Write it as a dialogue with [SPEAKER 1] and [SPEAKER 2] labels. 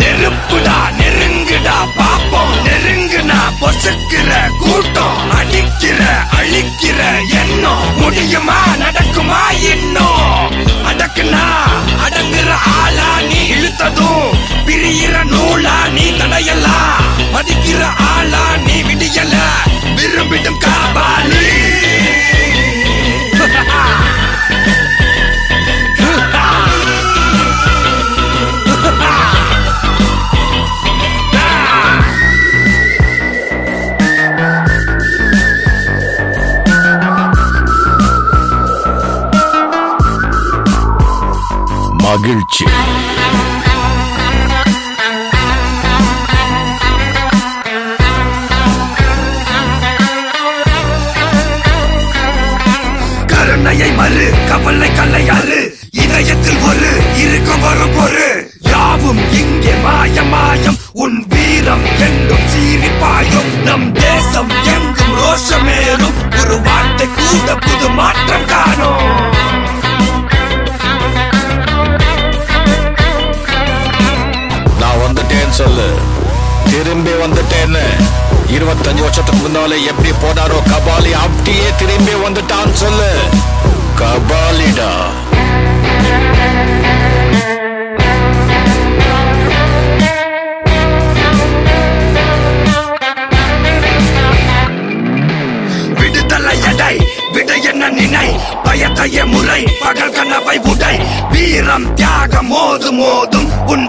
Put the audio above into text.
[SPEAKER 1] நெருப்புடா நெருங்குடா பாப்போம், நெருங்குனா பொசுக்கிற கூட்டம், அடிக்கிற அழிக்கிற எண்ணம், முடியுமா நடக்குமா இன்னும், அடக்குனா அடங்குற ஆளா நீ, இழுத்ததும் பிரியிற நூலா நீ, தடையெல்லாம் மதிக்கிற ஆளா நீ, விடியல விரும்பிடும் காபாலி.
[SPEAKER 2] மகிழ்ச்சி.
[SPEAKER 1] கருணையை மறு கவலை கல்லையாறு, இதயத்தில் ஒரு இருக்கும் வரும் பொரு, யாவும் இங்கே மாயம் மாயம், உன் வீரம் என்றும் சீரிப்பாயும், நம் தேசம் எங்கும் ரோஷமேறும், ஒரு வார்த்தை கூட புது மாற்றம் காணும்.
[SPEAKER 2] நான் வந்துட்டேன்னு சொல்லு, திரும்பி வந்துட்டேன்னு. 25 வருஷத்துக்கு முன்னாலே எப்படி போனாரோ கபாலி, அப்படியே திரும்பி வந்துட்டான்னு சொல்லு. கபாலிடா.
[SPEAKER 1] விடுதலை எடை விட என்ன நினை, பயத்தைய முறை பகல் கனவை உடை, வீரம் தியாகம் மோதும் மோதும் உன்